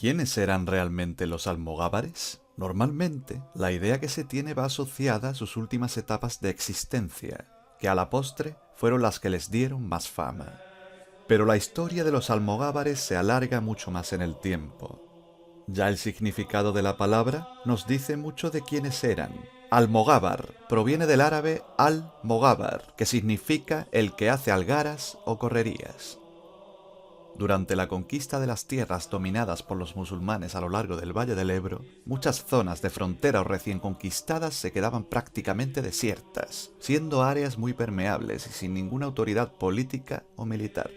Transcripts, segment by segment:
¿Quiénes eran realmente los almogávares? Normalmente, la idea que se tiene va asociada a sus últimas etapas de existencia, que a la postre fueron las que les dieron más fama. Pero la historia de los almogávares se alarga mucho más en el tiempo. Ya el significado de la palabra nos dice mucho de quiénes eran. Almogávar proviene del árabe al-mogávar, que significa el que hace algaras o correrías. Durante la conquista de las tierras dominadas por los musulmanes a lo largo del Valle del Ebro, muchas zonas de frontera o recién conquistadas se quedaban prácticamente desiertas, siendo áreas muy permeables y sin ninguna autoridad política o militar.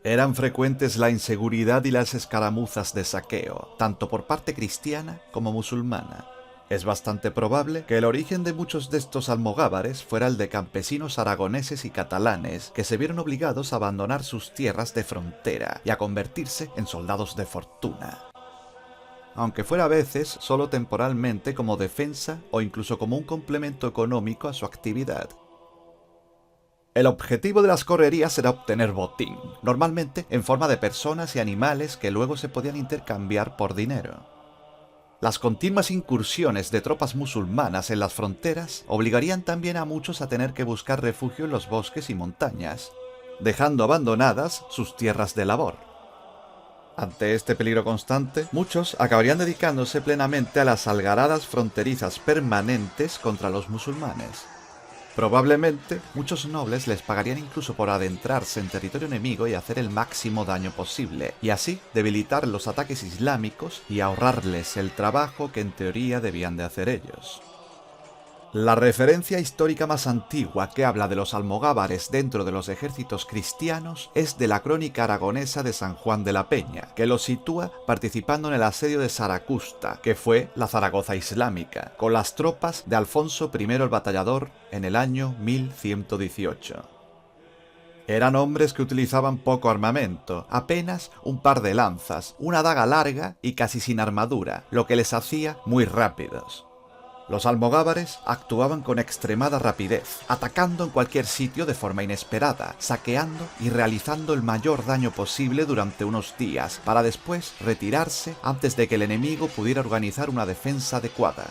Eran frecuentes la inseguridad y las escaramuzas de saqueo, tanto por parte cristiana como musulmana. Es bastante probable que el origen de muchos de estos almogávares fuera el de campesinos aragoneses y catalanes que se vieron obligados a abandonar sus tierras de frontera y a convertirse en soldados de fortuna. Aunque fuera a veces solo temporalmente como defensa o incluso como un complemento económico a su actividad. El objetivo de las correrías era obtener botín, normalmente en forma de personas y animales que luego se podían intercambiar por dinero. Las continuas incursiones de tropas musulmanas en las fronteras obligarían también a muchos a tener que buscar refugio en los bosques y montañas, dejando abandonadas sus tierras de labor. Ante este peligro constante, muchos acabarían dedicándose plenamente a las algaradas fronterizas permanentes contra los musulmanes. Probablemente, muchos nobles les pagarían incluso por adentrarse en territorio enemigo y hacer el máximo daño posible, y así debilitar los ataques islámicos y ahorrarles el trabajo que en teoría debían de hacer ellos. La referencia histórica más antigua que habla de los almogávares dentro de los ejércitos cristianos es de la crónica aragonesa de San Juan de la Peña, que los sitúa participando en el asedio de Saracusta, que fue la Zaragoza islámica, con las tropas de Alfonso I el Batallador en el año 1118. Eran hombres que utilizaban poco armamento, apenas un par de lanzas, una daga larga y casi sin armadura, lo que les hacía muy rápidos. Los almogávares actuaban con extremada rapidez, atacando en cualquier sitio de forma inesperada, saqueando y realizando el mayor daño posible durante unos días, para después retirarse antes de que el enemigo pudiera organizar una defensa adecuada.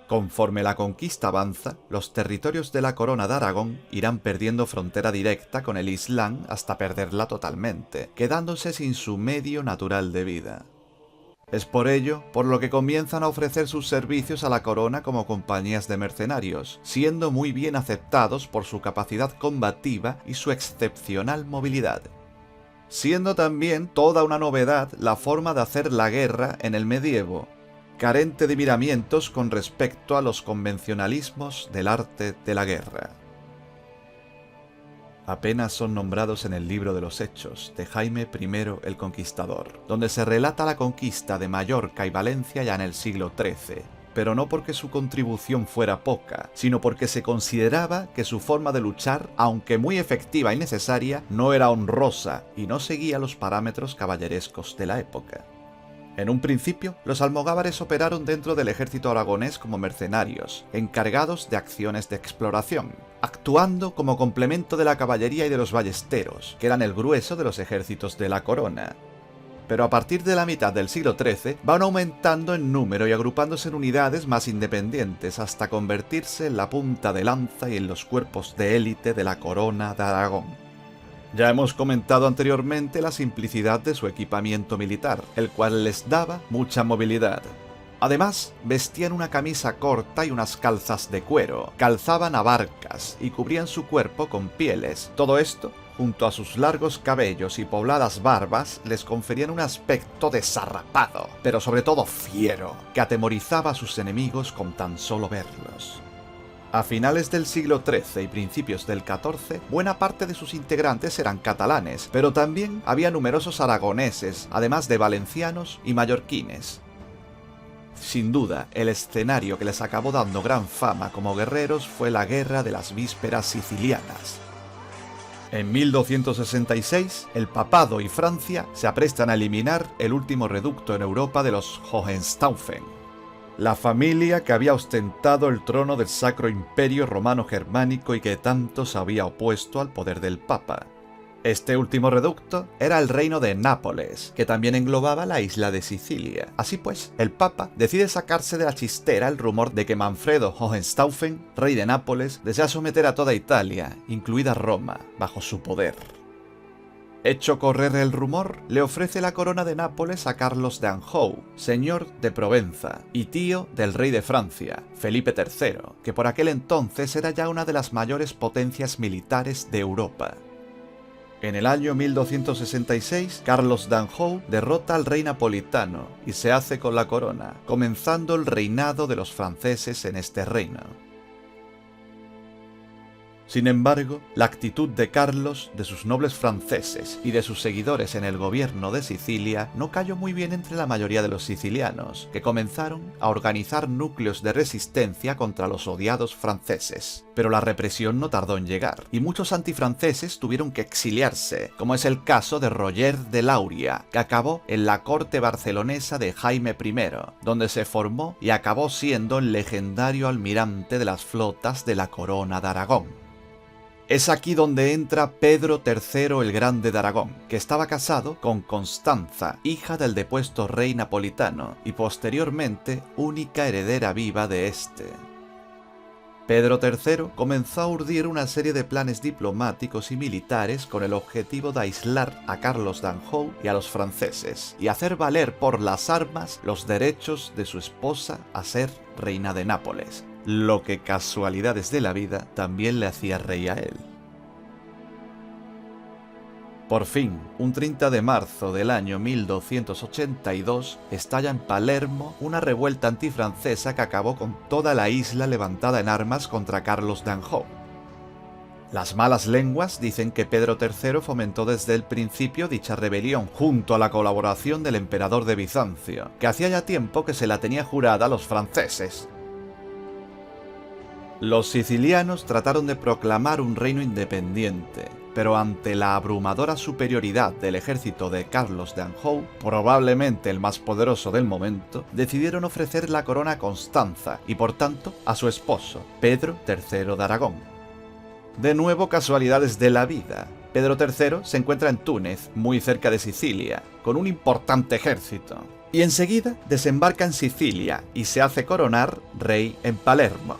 Conforme la conquista avanza, los territorios de la Corona de Aragón irán perdiendo frontera directa con el Islam hasta perderla totalmente, quedándose sin su medio natural de vida. Es por ello por lo que comienzan a ofrecer sus servicios a la corona como compañías de mercenarios, siendo muy bien aceptados por su capacidad combativa y su excepcional movilidad. Siendo también toda una novedad la forma de hacer la guerra en el medievo, carente de miramientos con respecto a los convencionalismos del arte de la guerra. apenas son nombrados en el libro de los Hechos de Jaime I el Conquistador, donde se relata la conquista de Mallorca y Valencia ya en el siglo XIII, pero no porque su contribución fuera poca, sino porque se consideraba que su forma de luchar, aunque muy efectiva y necesaria, no era honrosa y no seguía los parámetros caballerescos de la época. En un principio, los almogávares operaron dentro del ejército aragonés como mercenarios, encargados de acciones de exploración, actuando como complemento de la caballería y de los ballesteros, que eran el grueso de los ejércitos de la corona. Pero a partir de la mitad del siglo XIII van aumentando en número y agrupándose en unidades más independientes hasta convertirse en la punta de lanza y en los cuerpos de élite de la corona de Aragón. Ya hemos comentado anteriormente la simplicidad de su equipamiento militar, el cual les daba mucha movilidad. Además, vestían una camisa corta y unas calzas de cuero, calzaban abarcas y cubrían su cuerpo con pieles. Todo esto, junto a sus largos cabellos y pobladas barbas, les conferían un aspecto desarrapado, pero sobre todo fiero, que atemorizaba a sus enemigos con tan solo verlos. A finales del siglo XIII y principios del XIV, buena parte de sus integrantes eran catalanes, pero también había numerosos aragoneses, además de valencianos y mallorquines. Sin duda, el escenario que les acabó dando gran fama como guerreros fue la Guerra de las Vísperas Sicilianas. En 1266, el Papado y Francia se aprestan a eliminar el último reducto en Europa de los Hohenstaufen, la familia que había ostentado el trono del Sacro Imperio Romano Germánico y que tanto se había opuesto al poder del Papa. Este último reducto era el reino de Nápoles, que también englobaba la isla de Sicilia. Así pues, el Papa decide sacarse de la chistera el rumor de que Manfredo Hohenstaufen, rey de Nápoles, desea someter a toda Italia, incluida Roma, bajo su poder. Hecho correr el rumor, le ofrece la corona de Nápoles a Carlos de Anjou, señor de Provenza y tío del rey de Francia, Felipe III, que por aquel entonces era ya una de las mayores potencias militares de Europa. En el año 1266, Carlos de Anjou derrota al rey napolitano y se hace con la corona, comenzando el reinado de los franceses en este reino. Sin embargo, la actitud de Carlos, de sus nobles franceses y de sus seguidores en el gobierno de Sicilia no cayó muy bien entre la mayoría de los sicilianos, que comenzaron a organizar núcleos de resistencia contra los odiados franceses. Pero la represión no tardó en llegar, y muchos antifranceses tuvieron que exiliarse, como es el caso de Roger de Lauria, que acabó en la corte barcelonesa de Jaime I, donde se formó y acabó siendo el legendario almirante de las flotas de la Corona de Aragón. Es aquí donde entra Pedro III el Grande de Aragón, que estaba casado con Constanza, hija del depuesto rey napolitano, y posteriormente única heredera viva de este. Pedro III comenzó a urdir una serie de planes diplomáticos y militares con el objetivo de aislar a Carlos de Anjou y a los franceses, y hacer valer por las armas los derechos de su esposa a ser reina de Nápoles, lo que casualidades de la vida también le hacía rey a él. Por fin, un 30 de marzo del año 1282, estalla en Palermo una revuelta antifrancesa que acabó con toda la isla levantada en armas contra Carlos de Anjou. Las malas lenguas dicen que Pedro III fomentó desde el principio dicha rebelión, junto a la colaboración del emperador de Bizancio, que hacía ya tiempo que se la tenía jurada a los franceses. Los sicilianos trataron de proclamar un reino independiente, pero ante la abrumadora superioridad del ejército de Carlos de Anjou, probablemente el más poderoso del momento, decidieron ofrecer la corona a Constanza y por tanto a su esposo, Pedro III de Aragón. De nuevo casualidades de la vida. Pedro III se encuentra en Túnez, muy cerca de Sicilia, con un importante ejército, y enseguida desembarca en Sicilia y se hace coronar rey en Palermo.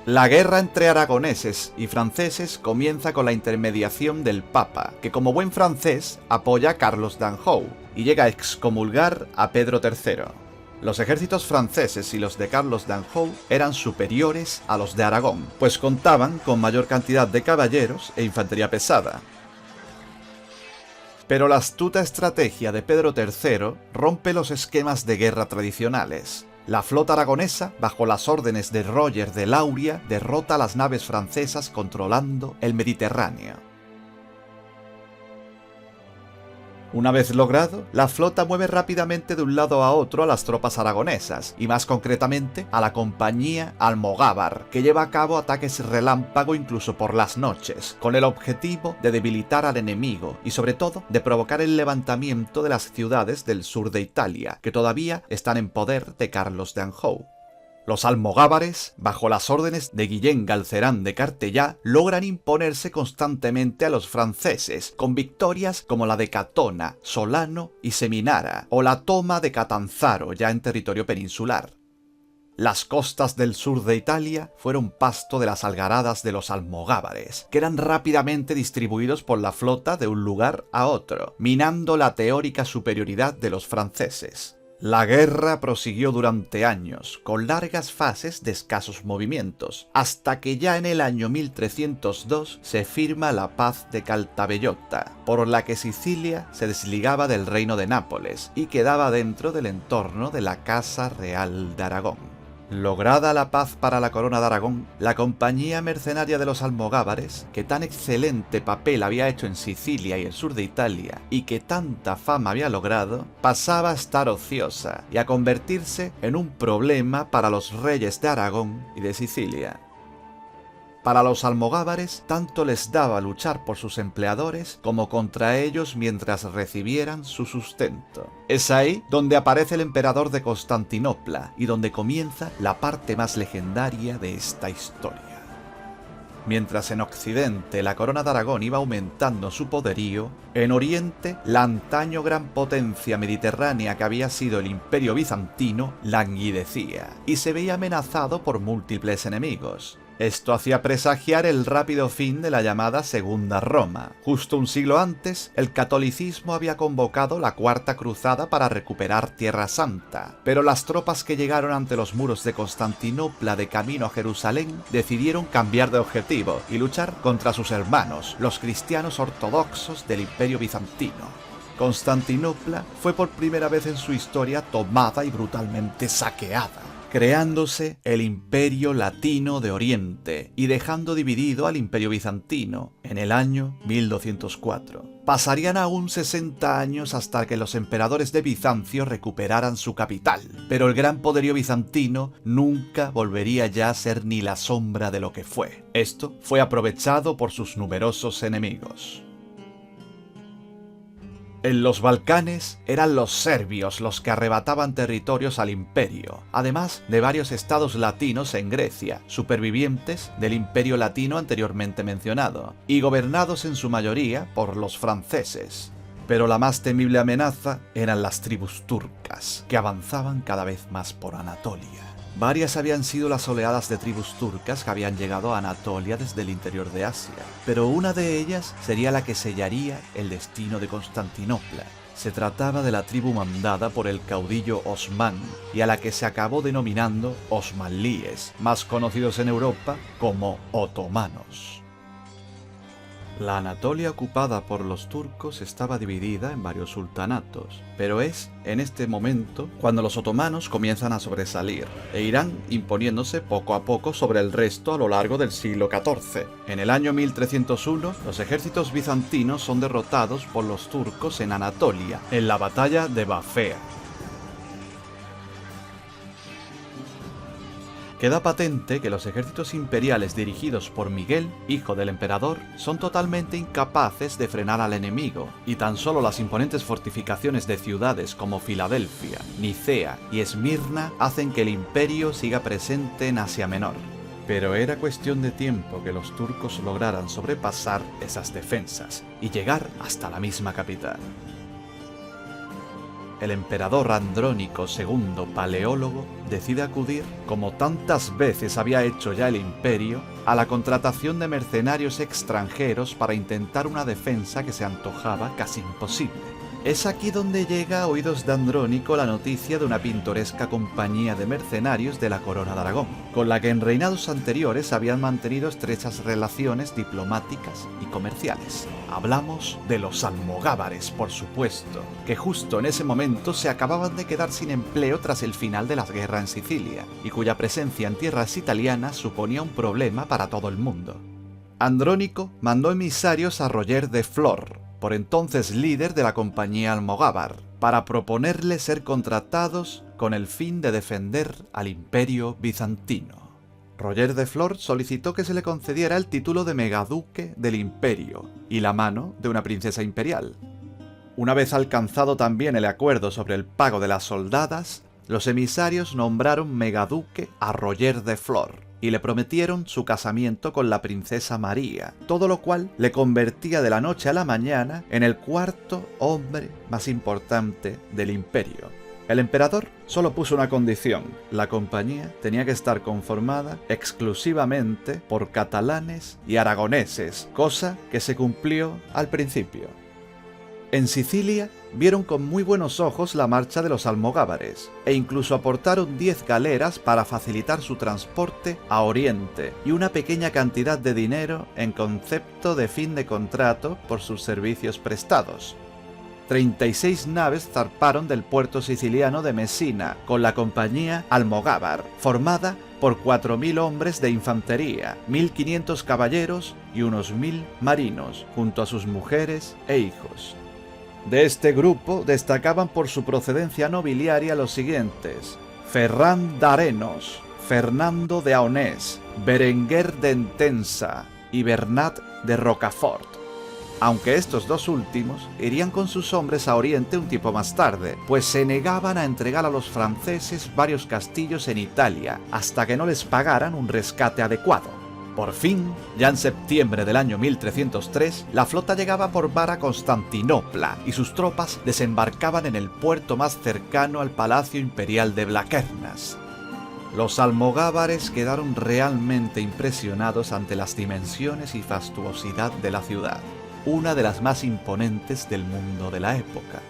La guerra entre aragoneses y franceses comienza con la intermediación del Papa, que como buen francés apoya a Carlos de Anjou y llega a excomulgar a Pedro III. Los ejércitos franceses y los de Carlos de Anjou eran superiores a los de Aragón, pues contaban con mayor cantidad de caballeros e infantería pesada. Pero la astuta estrategia de Pedro III rompe los esquemas de guerra tradicionales. La flota aragonesa, bajo las órdenes de Roger de Lauria, derrota a las naves francesas controlando el Mediterráneo. Una vez logrado, la flota mueve rápidamente de un lado a otro a las tropas aragonesas, y más concretamente a la compañía Almogávar, que lleva a cabo ataques relámpago incluso por las noches, con el objetivo de debilitar al enemigo y sobre todo de provocar el levantamiento de las ciudades del sur de Italia, que todavía están en poder de Carlos de Anjou. Los almogávares, bajo las órdenes de Guillén Galcerán de Cartellá, logran imponerse constantemente a los franceses, con victorias como la de Catona, Solano y Seminara, o la toma de Catanzaro, ya en territorio peninsular. Las costas del sur de Italia fueron pasto de las algaradas de los almogávares, que eran rápidamente distribuidos por la flota de un lugar a otro, minando la teórica superioridad de los franceses. La guerra prosiguió durante años, con largas fases de escasos movimientos, hasta que ya en el año 1302 se firma la Paz de Caltabellotta, por la que Sicilia se desligaba del reino de Nápoles y quedaba dentro del entorno de la Casa Real de Aragón. Lograda la paz para la corona de Aragón, la compañía mercenaria de los almogávares, que tan excelente papel había hecho en Sicilia y el sur de Italia, y que tanta fama había logrado, pasaba a estar ociosa y a convertirse en un problema para los reyes de Aragón y de Sicilia. Para los almogávares, tanto les daba luchar por sus empleadores como contra ellos mientras recibieran su sustento. Es ahí donde aparece el emperador de Constantinopla y donde comienza la parte más legendaria de esta historia. Mientras en Occidente la corona de Aragón iba aumentando su poderío, en Oriente la antaño gran potencia mediterránea que había sido el Imperio Bizantino languidecía y se veía amenazado por múltiples enemigos. Esto hacía presagiar el rápido fin de la llamada Segunda Roma. Justo un siglo antes, el catolicismo había convocado la Cuarta Cruzada para recuperar Tierra Santa, pero las tropas que llegaron ante los muros de Constantinopla de camino a Jerusalén decidieron cambiar de objetivo y luchar contra sus hermanos, los cristianos ortodoxos del Imperio Bizantino. Constantinopla fue por primera vez en su historia tomada y brutalmente saqueada, creándose el Imperio Latino de Oriente y dejando dividido al Imperio Bizantino en el año 1204. Pasarían aún 60 años hasta que los emperadores de Bizancio recuperaran su capital, pero el gran poderío bizantino nunca volvería ya a ser ni la sombra de lo que fue. Esto fue aprovechado por sus numerosos enemigos. En los Balcanes eran los serbios los que arrebataban territorios al imperio, además de varios estados latinos en Grecia, supervivientes del imperio latino anteriormente mencionado, y gobernados en su mayoría por los franceses. Pero la más temible amenaza eran las tribus turcas, que avanzaban cada vez más por Anatolia. Varias habían sido las oleadas de tribus turcas que habían llegado a Anatolia desde el interior de Asia, pero una de ellas sería la que sellaría el destino de Constantinopla. Se trataba de la tribu mandada por el caudillo Osmán y a la que se acabó denominando osmanlíes, más conocidos en Europa como otomanos. La Anatolia ocupada por los turcos estaba dividida en varios sultanatos, pero es en este momento cuando los otomanos comienzan a sobresalir e irán imponiéndose poco a poco sobre el resto a lo largo del siglo XIV. En el año 1301, los ejércitos bizantinos son derrotados por los turcos en Anatolia, en la batalla de Bafea. Queda patente que los ejércitos imperiales dirigidos por Miguel, hijo del emperador, son totalmente incapaces de frenar al enemigo, y tan solo las imponentes fortificaciones de ciudades como Filadelfia, Nicea y Esmirna hacen que el imperio siga presente en Asia Menor. Pero era cuestión de tiempo que los turcos lograran sobrepasar esas defensas y llegar hasta la misma capital. El emperador Andrónico II Paleólogo decide acudir, como tantas veces había hecho ya el imperio, a la contratación de mercenarios extranjeros para intentar una defensa que se antojaba casi imposible. Es aquí donde llega a oídos de Andrónico la noticia de una pintoresca compañía de mercenarios de la corona de Aragón, con la que en reinados anteriores habían mantenido estrechas relaciones diplomáticas y comerciales. Hablamos de los almogávares, por supuesto, que justo en ese momento se acababan de quedar sin empleo tras el final de la guerra en Sicilia, y cuya presencia en tierras italianas suponía un problema para todo el mundo. Andrónico mandó emisarios a Roger de Flor, por entonces líder de la compañía almogávar, para proponerle ser contratados con el fin de defender al Imperio bizantino. Roger de Flor solicitó que se le concediera el título de megaduque del imperio y la mano de una princesa imperial. Una vez alcanzado también el acuerdo sobre el pago de las soldadas, los emisarios nombraron megaduque a Roger de Flor y le prometieron su casamiento con la princesa María, todo lo cual le convertía de la noche a la mañana en el cuarto hombre más importante del imperio. El emperador solo puso una condición: la compañía tenía que estar conformada exclusivamente por catalanes y aragoneses, cosa que se cumplió al principio. En Sicilia vieron con muy buenos ojos la marcha de los almogávares e incluso aportaron 10 galeras para facilitar su transporte a Oriente y una pequeña cantidad de dinero en concepto de fin de contrato por sus servicios prestados. 36 naves zarparon del puerto siciliano de Mesina con la compañía almogávar, formada por 4.000 hombres de infantería, 1.500 caballeros y unos 1.000 marinos, junto a sus mujeres e hijos. De este grupo destacaban por su procedencia nobiliaria los siguientes: Ferran d'Arenos, Fernando de Aonés, Berenguer de Entensa y Bernat de Rocafort. Aunque estos dos últimos irían con sus hombres a Oriente un tiempo más tarde, pues se negaban a entregar a los franceses varios castillos en Italia hasta que no les pagaran un rescate adecuado. Por fin, ya en septiembre del año 1303, la flota llegaba por mar a Constantinopla y sus tropas desembarcaban en el puerto más cercano al Palacio Imperial de Blaquernas. Los almogávares quedaron realmente impresionados ante las dimensiones y fastuosidad de la ciudad, una de las más imponentes del mundo de la época.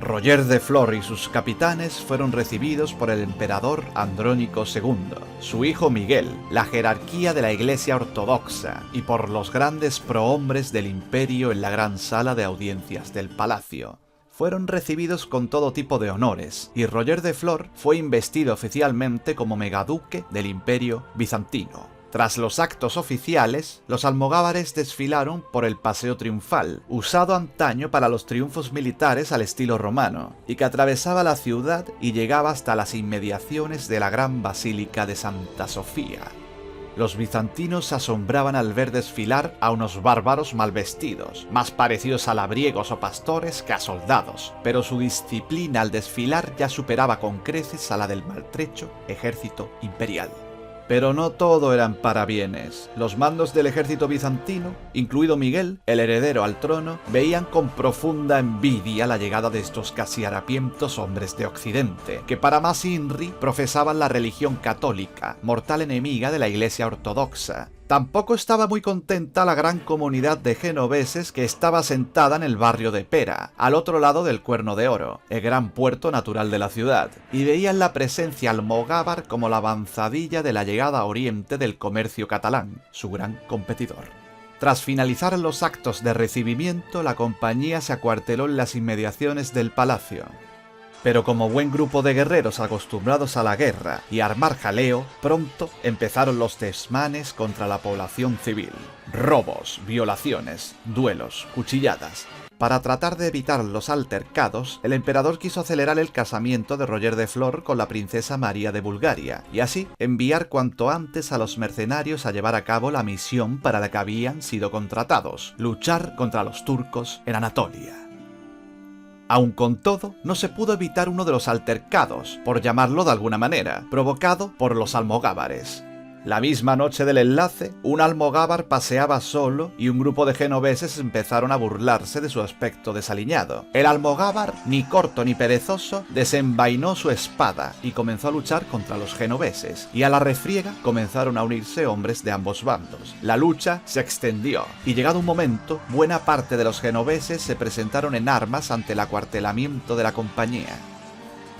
Roger de Flor y sus capitanes fueron recibidos por el emperador Andrónico II, su hijo Miguel, la jerarquía de la Iglesia Ortodoxa y por los grandes prohombres del imperio en la gran sala de audiencias del palacio. Fueron recibidos con todo tipo de honores y Roger de Flor fue investido oficialmente como megaduque del Imperio bizantino. Tras los actos oficiales, los almogávares desfilaron por el Paseo Triunfal, usado antaño para los triunfos militares al estilo romano, y que atravesaba la ciudad y llegaba hasta las inmediaciones de la gran Basílica de Santa Sofía. Los bizantinos se asombraban al ver desfilar a unos bárbaros mal vestidos, más parecidos a labriegos o pastores que a soldados, pero su disciplina al desfilar ya superaba con creces a la del maltrecho ejército imperial. Pero no todo eran parabienes. Los mandos del ejército bizantino, incluido Miguel, el heredero al trono, veían con profunda envidia la llegada de estos casi harapientos hombres de Occidente, que para más INRI profesaban la religión católica, mortal enemiga de la Iglesia Ortodoxa. Tampoco estaba muy contenta la gran comunidad de genoveses que estaba asentada en el barrio de Pera, al otro lado del Cuerno de Oro, el gran puerto natural de la ciudad, y veían la presencia almogávar como la avanzadilla de la llegada a Oriente del comercio catalán, su gran competidor. Tras finalizar los actos de recibimiento, la compañía se acuarteló en las inmediaciones del palacio. Pero como buen grupo de guerreros acostumbrados a la guerra y a armar jaleo, pronto empezaron los desmanes contra la población civil. Robos, violaciones, duelos, cuchilladas. Para tratar de evitar los altercados, el emperador quiso acelerar el casamiento de Roger de Flor con la princesa María de Bulgaria, y así enviar cuanto antes a los mercenarios a llevar a cabo la misión para la que habían sido contratados: luchar contra los turcos en Anatolia. Aun con todo, no se pudo evitar uno de los altercados, por llamarlo de alguna manera, provocado por los almogávares. La misma noche del enlace, un almogávar paseaba solo y un grupo de genoveses empezaron a burlarse de su aspecto desaliñado. El almogávar, ni corto ni perezoso, desenvainó su espada y comenzó a luchar contra los genoveses, y a la refriega comenzaron a unirse hombres de ambos bandos. La lucha se extendió, y llegado un momento, buena parte de los genoveses se presentaron en armas ante el acuartelamiento de la compañía.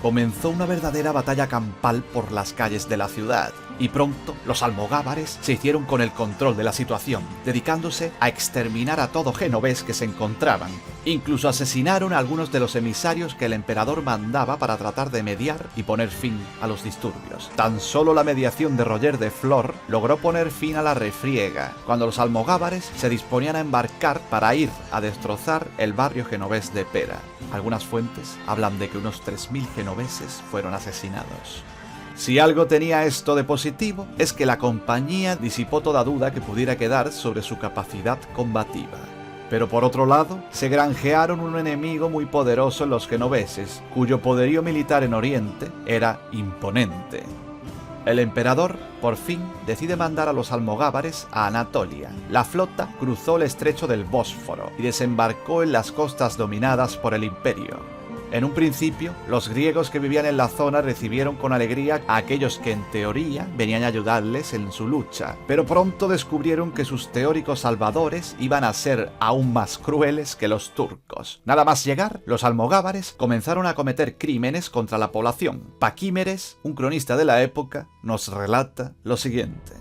comenzó una verdadera batalla campal por las calles de la ciudad, y pronto los almogávares se hicieron con el control de la situación, dedicándose a exterminar a todo genovés que se encontraban. Incluso asesinaron a algunos de los emisarios que el emperador mandaba para tratar de mediar y poner fin a los disturbios. Tan solo la mediación de Roger de Flor logró poner fin a la refriega, cuando los almogávares se disponían a embarcar para ir a destrozar el barrio genovés de Pera. Algunas fuentes hablan de que unos 3000 genoveses fueron asesinados. Si algo tenía esto de positivo, es que la compañía disipó toda duda que pudiera quedar sobre su capacidad combativa. Pero por otro lado, se granjearon un enemigo muy poderoso en los genoveses, cuyo poderío militar en Oriente era imponente. El emperador, por fin, decide mandar a los almogávares a Anatolia. La flota cruzó el estrecho del Bósforo y desembarcó en las costas dominadas por el imperio. En un principio, los griegos que vivían en la zona recibieron con alegría a aquellos que en teoría venían a ayudarles en su lucha, pero pronto descubrieron que sus teóricos salvadores iban a ser aún más crueles que los turcos. Nada más llegar, los almogávares comenzaron a cometer crímenes contra la población. Paquímeres, un cronista de la época, nos relata lo siguiente.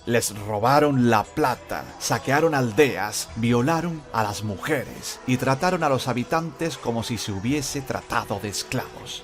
Les robaron la plata, saquearon aldeas, violaron a las mujeres y trataron a los habitantes como si se hubiese tratado de esclavos.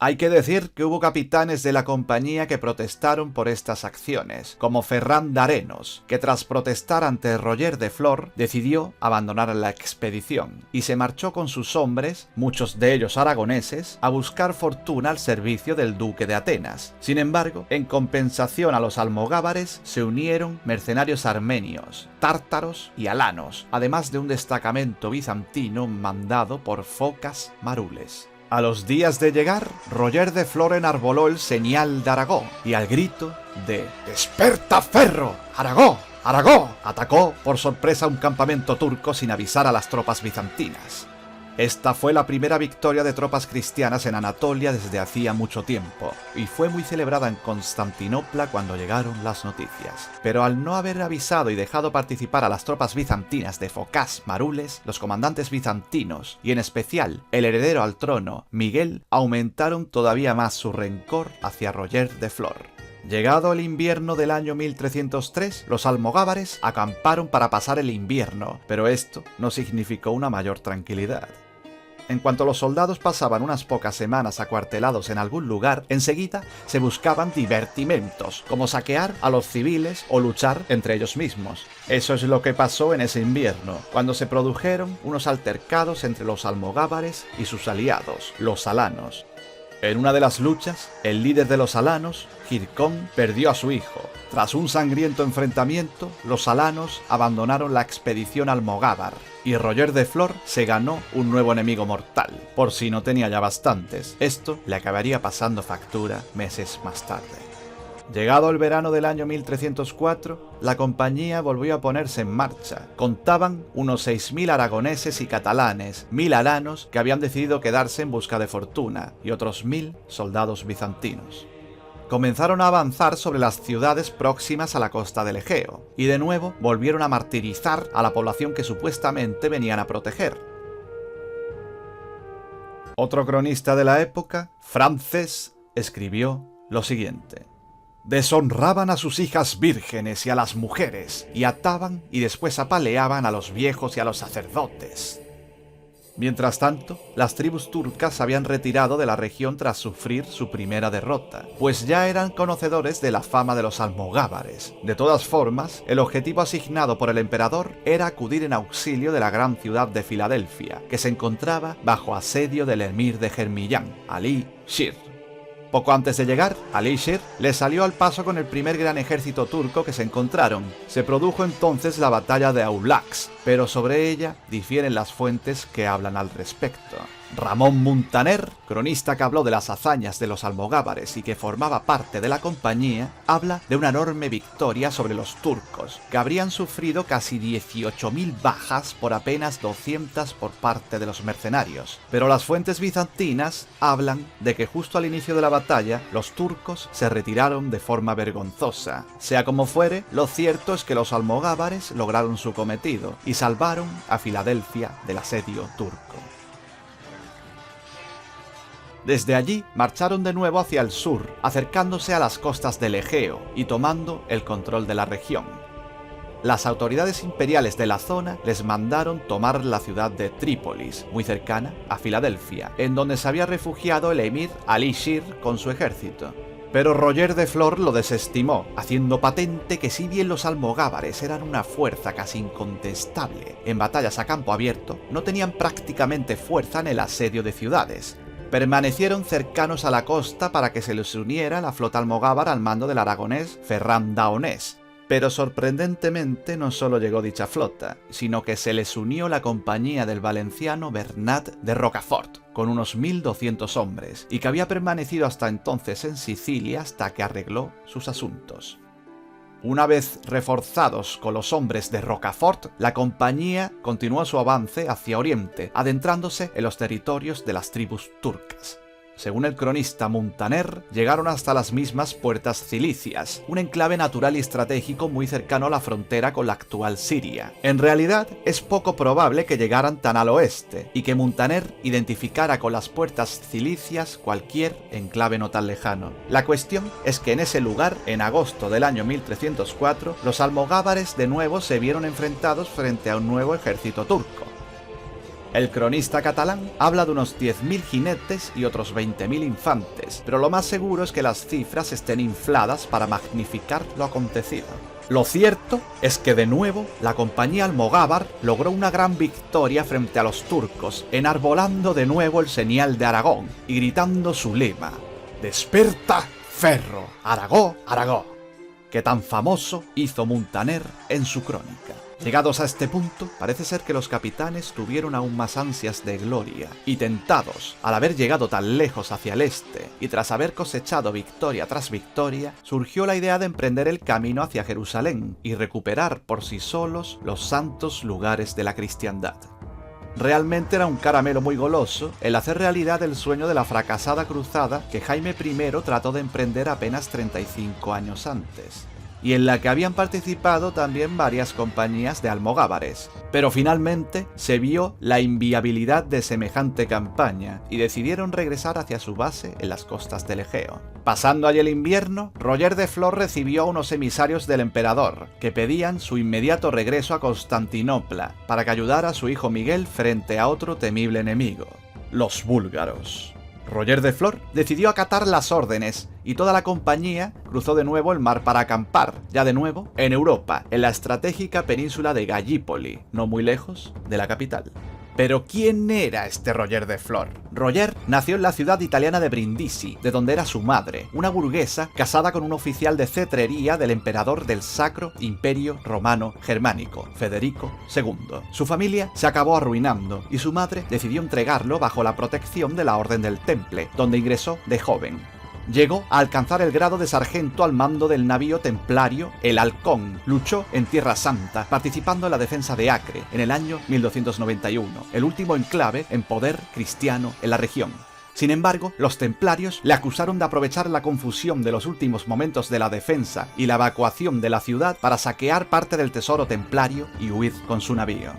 Hay que decir que hubo capitanes de la compañía que protestaron por estas acciones, como Ferran d'Arenos, que tras protestar ante Roger de Flor decidió abandonar la expedición y se marchó con sus hombres, muchos de ellos aragoneses, a buscar fortuna al servicio del duque de Atenas. Sin embargo, en compensación a los almogávares se unieron mercenarios armenios, tártaros y alanos, además de un destacamento bizantino mandado por Focas Marules. A los días de llegar, Roger de Flor enarboló el señal de Aragó y al grito de «¡Desperta, ferro! ¡Aragó! ¡Aragó!» atacó por sorpresa un campamento turco sin avisar a las tropas bizantinas. Esta fue la primera victoria de tropas cristianas en Anatolia desde hacía mucho tiempo, y fue muy celebrada en Constantinopla cuando llegaron las noticias. Pero al no haber avisado y dejado participar a las tropas bizantinas de Focas Marules, los comandantes bizantinos, y en especial el heredero al trono, Miguel, aumentaron todavía más su rencor hacia Roger de Flor. Llegado el invierno del año 1303, los almogávares acamparon para pasar el invierno, pero esto no significó una mayor tranquilidad. En cuanto los soldados pasaban unas pocas semanas acuartelados en algún lugar, enseguida se buscaban divertimentos, como saquear a los civiles o luchar entre ellos mismos. Eso es lo que pasó en ese invierno, cuando se produjeron unos altercados entre los almogávares y sus aliados, los alanos. En una de las luchas, el líder de los alanos, Gircón, perdió a su hijo. Tras un sangriento enfrentamiento, los alanos abandonaron la expedición almogávar y Roger de Flor se ganó un nuevo enemigo mortal, por si no tenía ya bastantes. Esto le acabaría pasando factura meses más tarde. Llegado el verano del año 1304, la compañía volvió a ponerse en marcha. Contaban unos 6000 aragoneses y catalanes, 1000 alanos que habían decidido quedarse en busca de fortuna y otros 1000 soldados bizantinos. Comenzaron a avanzar sobre las ciudades próximas a la costa del Egeo, y de nuevo volvieron a martirizar a la población que supuestamente venían a proteger. Otro cronista de la época, Frances, escribió lo siguiente. Deshonraban a sus hijas vírgenes y a las mujeres, y ataban y después apaleaban a los viejos y a los sacerdotes. Mientras tanto, las tribus turcas habían retirado de la región tras sufrir su primera derrota, pues ya eran conocedores de la fama de los almogávares. De todas formas, el objetivo asignado por el emperador era acudir en auxilio de la gran ciudad de Filadelfia, que se encontraba bajo asedio del emir de Germillán, Ali Shir. Poco antes de llegar, Ali Shir le salió al paso con el primer gran ejército turco que se encontraron. Se produjo entonces la batalla de Aulax, pero sobre ella difieren las fuentes que hablan al respecto. Ramón Muntaner, cronista que habló de las hazañas de los almogávares y que formaba parte de la compañía, habla de una enorme victoria sobre los turcos, que habrían sufrido casi 18.000 bajas por apenas 200 por parte de los mercenarios. Pero las fuentes bizantinas hablan de que justo al inicio de la batalla, los turcos se retiraron de forma vergonzosa. Sea como fuere, lo cierto es que los almogávares lograron su cometido y salvaron a Filadelfia del asedio turco. Desde allí marcharon de nuevo hacia el sur, acercándose a las costas del Egeo y tomando el control de la región. Las autoridades imperiales de la zona les mandaron tomar la ciudad de Trípolis, muy cercana a Filadelfia, en donde se había refugiado el emir Ali Shir con su ejército. Pero Roger de Flor lo desestimó, haciendo patente que si bien los almogávares eran una fuerza casi incontestable en batallas a campo abierto, no tenían prácticamente fuerza en el asedio de ciudades. Permanecieron cercanos a la costa para que se les uniera la flota almogávar al mando del aragonés Ferran Daonés. Pero sorprendentemente no solo llegó dicha flota, sino que se les unió la compañía del valenciano Bernat de Rocafort, con unos 1200 hombres, y que había permanecido hasta entonces en Sicilia hasta que arregló sus asuntos. Una vez reforzados con los hombres de Rocafort, la compañía continuó su avance hacia Oriente, adentrándose en los territorios de las tribus turcas. Según el cronista Muntaner, llegaron hasta las mismas puertas cilicias, un enclave natural y estratégico muy cercano a la frontera con la actual Siria. En realidad, es poco probable que llegaran tan al oeste, y que Muntaner identificara con las puertas cilicias cualquier enclave no tan lejano. La cuestión es que en ese lugar, en agosto del año 1304, los almogávares de nuevo se vieron enfrentados frente a un nuevo ejército turco. El cronista catalán habla de unos 10.000 jinetes y otros 20.000 infantes, pero lo más seguro es que las cifras estén infladas para magnificar lo acontecido. Lo cierto es que de nuevo la compañía almogávar logró una gran victoria frente a los turcos, enarbolando de nuevo el señal de Aragón y gritando su lema: «Desperta, ferro, Aragó, Aragó», que tan famoso hizo Muntaner en su crónica. Llegados a este punto, parece ser que los capitanes tuvieron aún más ansias de gloria, y tentados al haber llegado tan lejos hacia el este, y tras haber cosechado victoria tras victoria, surgió la idea de emprender el camino hacia Jerusalén y recuperar por sí solos los santos lugares de la cristiandad. Realmente era un caramelo muy goloso el hacer realidad el sueño de la fracasada cruzada que Jaime I trató de emprender apenas 35 años antes, y en la que habían participado también varias compañías de almogávares. Pero finalmente se vio la inviabilidad de semejante campaña y decidieron regresar hacia su base en las costas del Egeo. Pasando allí el invierno, Roger de Flor recibió a unos emisarios del emperador, que pedían su inmediato regreso a Constantinopla para que ayudara a su hijo Miguel frente a otro temible enemigo, los búlgaros. Roger de Flor decidió acatar las órdenes y toda la compañía cruzó de nuevo el mar para acampar, ya de nuevo en Europa, en la estratégica península de Gallipoli, no muy lejos de la capital. Pero ¿quién era este Roger de Flor? Roger nació en la ciudad italiana de Brindisi, de donde era su madre, una burguesa casada con un oficial de cetrería del emperador del Sacro Imperio Romano Germánico, Federico II. Su familia se acabó arruinando y su madre decidió entregarlo bajo la protección de la Orden del Temple, donde ingresó de joven. Llegó a alcanzar el grado de sargento al mando del navío templario El Halcón. Luchó en Tierra Santa, participando en la defensa de Acre en el año 1291, el último enclave en poder cristiano en la región. Sin embargo, los templarios le acusaron de aprovechar la confusión de los últimos momentos de la defensa y la evacuación de la ciudad para saquear parte del tesoro templario y huir con su navío.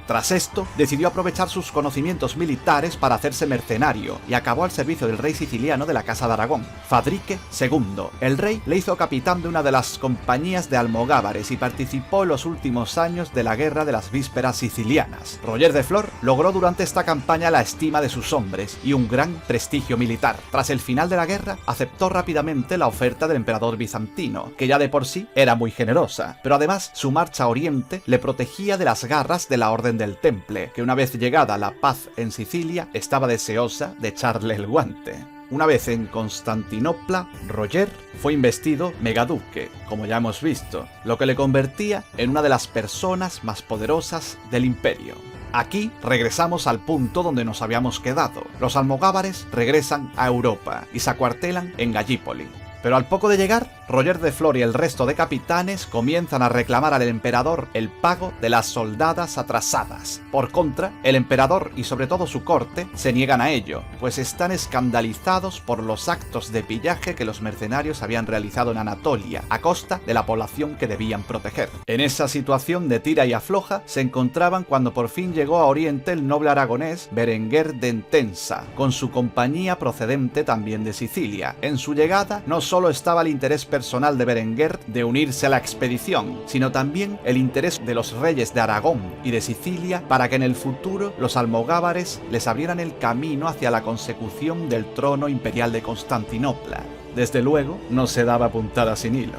Tras esto, decidió aprovechar sus conocimientos militares para hacerse mercenario y acabó al servicio del rey siciliano de la Casa de Aragón, Fadrique II. El rey le hizo capitán de una de las compañías de almogávares y participó en los últimos años de la Guerra de las Vísperas Sicilianas. Roger de Flor logró durante esta campaña la estima de sus hombres y un gran prestigio militar. Tras el final de la guerra, aceptó rápidamente la oferta del emperador bizantino, que ya de por sí era muy generosa, pero además su marcha a Oriente le protegía de las garras de la Orden del Temple, que una vez llegada la paz en Sicilia, estaba deseosa de echarle el guante. Una vez en Constantinopla, Roger fue investido megaduque, como ya hemos visto, lo que le convertía en una de las personas más poderosas del imperio. Aquí regresamos al punto donde nos habíamos quedado. Los almogávares regresan a Europa y se acuartelan en Gallipoli. Pero al poco de llegar, Roger de Flor y el resto de capitanes comienzan a reclamar al emperador el pago de las soldadas atrasadas. Por contra, el emperador y sobre todo su corte se niegan a ello, pues están escandalizados por los actos de pillaje que los mercenarios habían realizado en Anatolia, a costa de la población que debían proteger. En esa situación de tira y afloja se encontraban cuando por fin llegó a Oriente el noble aragonés Berenguer de Entensa, con su compañía procedente también de Sicilia. En su llegada no solo estaba el interés personal de Berenguer de unirse a la expedición, sino también el interés de los reyes de Aragón y de Sicilia para que en el futuro los almogávares les abrieran el camino hacia la consecución del trono imperial de Constantinopla. Desde luego, no se daba puntada sin hilo.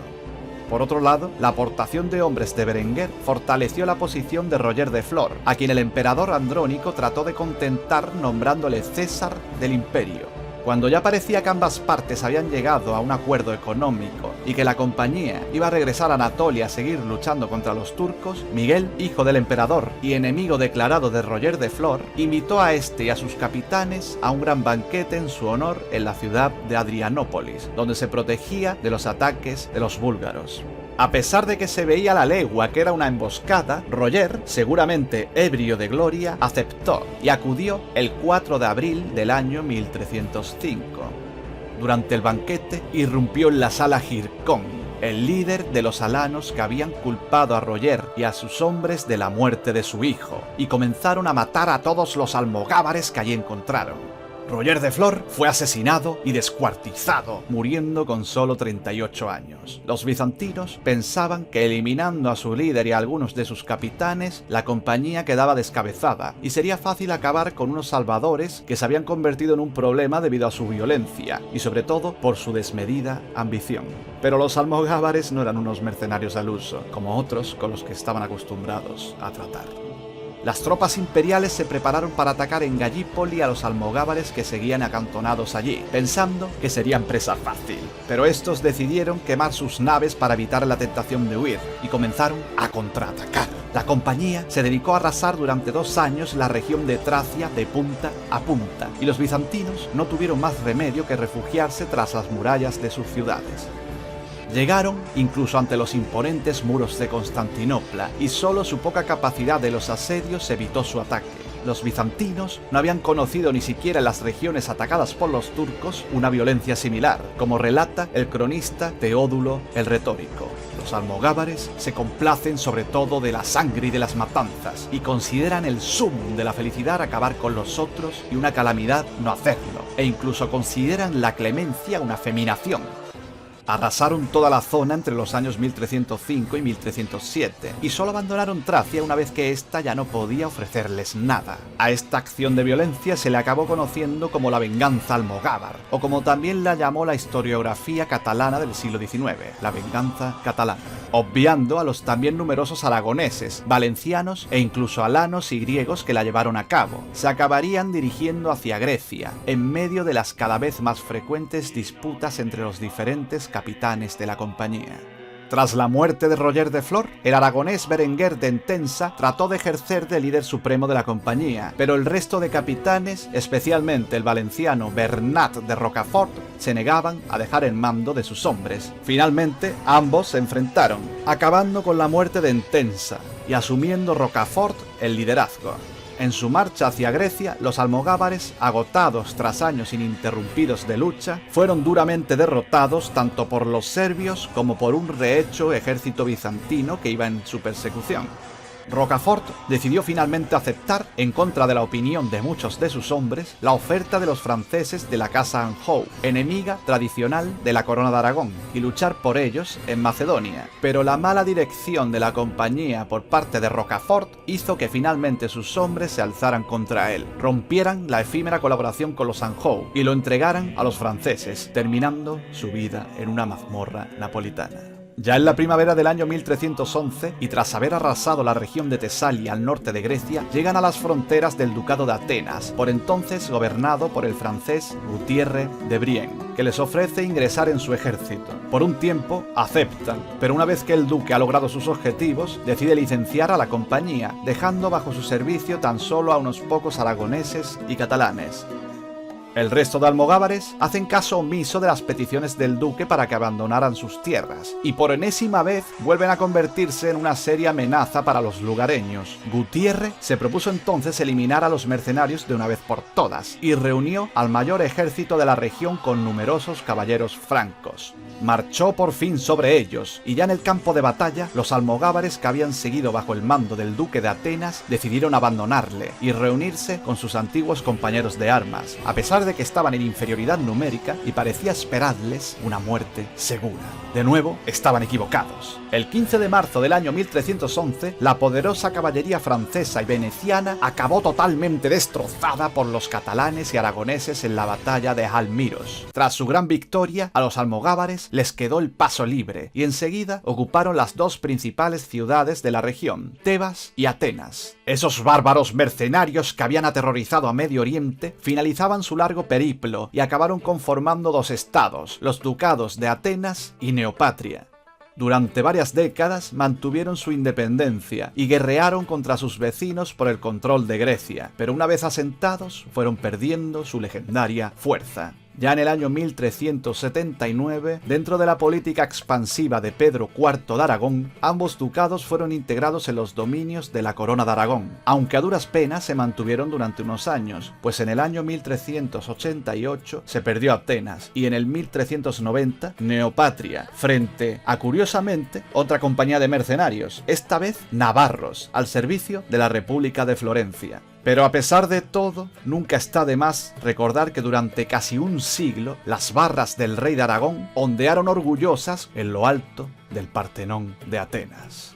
Por otro lado, la aportación de hombres de Berenguer fortaleció la posición de Roger de Flor, a quien el emperador Andrónico trató de contentar nombrándole César del Imperio. Cuando ya parecía que ambas partes habían llegado a un acuerdo económico y que la compañía iba a regresar a Anatolia a seguir luchando contra los turcos, Miguel, hijo del emperador y enemigo declarado de Roger de Flor, invitó a este y a sus capitanes a un gran banquete en su honor en la ciudad de Adrianópolis, donde se protegía de los ataques de los búlgaros. A pesar de que se veía a la legua que era una emboscada, Roger, seguramente ebrio de gloria, aceptó y acudió el 4 de abril del año 1305. Durante el banquete irrumpió en la sala Gircón, el líder de los alanos que habían culpado a Roger y a sus hombres de la muerte de su hijo, y comenzaron a matar a todos los almogávares que allí encontraron. Roger de Flor fue asesinado y descuartizado, muriendo con solo 38 años. Los bizantinos pensaban que eliminando a su líder y a algunos de sus capitanes, la compañía quedaba descabezada y sería fácil acabar con unos salvadores que se habían convertido en un problema debido a su violencia y sobre todo por su desmedida ambición. Pero los almogávares no eran unos mercenarios al uso, como otros con los que estaban acostumbrados a tratar. Las tropas imperiales se prepararon para atacar en Gallipoli a los almogávares que seguían acantonados allí, pensando que serían presa fácil. Pero estos decidieron quemar sus naves para evitar la tentación de huir y comenzaron a contraatacar. La compañía se dedicó a arrasar durante 2 años la región de Tracia de punta a punta, y los bizantinos no tuvieron más remedio que refugiarse tras las murallas de sus ciudades. Llegaron incluso ante los imponentes muros de Constantinopla y solo su poca capacidad de los asedios evitó su ataque. Los bizantinos no habían conocido ni siquiera en las regiones atacadas por los turcos una violencia similar, como relata el cronista Teodulo el Retórico. Los almogávares se complacen sobre todo de la sangre y de las matanzas y consideran el sumum de la felicidad acabar con los otros y una calamidad no hacerlo, e incluso consideran la clemencia una feminación. Arrasaron toda la zona entre los años 1305 y 1307, y solo abandonaron Tracia una vez que ésta ya no podía ofrecerles nada. A esta acción de violencia se le acabó conociendo como la venganza almogávar, o como también la llamó la historiografía catalana del siglo XIX, la venganza catalana, obviando a los también numerosos aragoneses, valencianos e incluso alanos y griegos que la llevaron a cabo. Se acabarían dirigiendo hacia Grecia, en medio de las cada vez más frecuentes disputas entre los diferentes capitanes de la compañía. Tras la muerte de Roger de Flor, el aragonés Berenguer de Entensa trató de ejercer de líder supremo de la compañía, pero el resto de capitanes, especialmente el valenciano Bernat de Rocafort, se negaban a dejar el mando de sus hombres. Finalmente, ambos se enfrentaron, acabando con la muerte de Entensa y asumiendo Rocafort el liderazgo. En su marcha hacia Grecia, los almogávares, agotados tras años ininterrumpidos de lucha, fueron duramente derrotados tanto por los serbios como por un rehecho ejército bizantino que iba en su persecución. Rocafort decidió finalmente aceptar, en contra de la opinión de muchos de sus hombres, la oferta de los franceses de la casa Anjou, enemiga tradicional de la corona de Aragón, y luchar por ellos en Macedonia. Pero la mala dirección de la compañía por parte de Rocafort hizo que finalmente sus hombres se alzaran contra él, rompieran la efímera colaboración con los Anjou y lo entregaran a los franceses, terminando su vida en una mazmorra napolitana. Ya en la primavera del año 1311, y tras haber arrasado la región de Tesalia al norte de Grecia, llegan a las fronteras del ducado de Atenas, por entonces gobernado por el francés Gutierre de Brienne, que les ofrece ingresar en su ejército. Por un tiempo aceptan, pero una vez que el duque ha logrado sus objetivos, decide licenciar a la compañía, dejando bajo su servicio tan solo a unos pocos aragoneses y catalanes. El resto de almogávares hacen caso omiso de las peticiones del duque para que abandonaran sus tierras, y por enésima vez vuelven a convertirse en una seria amenaza para los lugareños. Gutiérrez se propuso entonces eliminar a los mercenarios de una vez por todas, y reunió al mayor ejército de la región con numerosos caballeros francos. Marchó por fin sobre ellos, y ya en el campo de batalla, los almogávares que habían seguido bajo el mando del duque de Atenas decidieron abandonarle y reunirse con sus antiguos compañeros de armas, a pesar de que estaban en inferioridad numérica y parecía esperarles una muerte segura. De nuevo, estaban equivocados. El 15 de marzo del año 1311, la poderosa caballería francesa y veneciana acabó totalmente destrozada por los catalanes y aragoneses en la batalla de Almiros. Tras su gran victoria, a los almogávares les quedó el paso libre y enseguida ocuparon las dos principales ciudades de la región, Tebas y Atenas. Esos bárbaros mercenarios que habían aterrorizado a Medio Oriente finalizaban su largo periplo y acabaron conformando dos estados, los ducados de Atenas y Neopatria. Durante varias décadas mantuvieron su independencia y guerrearon contra sus vecinos por el control de Grecia, pero una vez asentados fueron perdiendo su legendaria fuerza. Ya en el año 1379, dentro de la política expansiva de Pedro IV de Aragón, ambos ducados fueron integrados en los dominios de la Corona de Aragón, aunque a duras penas se mantuvieron durante unos años, pues en el año 1388 se perdió Atenas y en el 1390 Neopatria, frente a, curiosamente, otra compañía de mercenarios, esta vez navarros, al servicio de la República de Florencia. Pero a pesar de todo, nunca está de más recordar que durante casi un siglo las barras del rey de Aragón ondearon orgullosas en lo alto del Partenón de Atenas.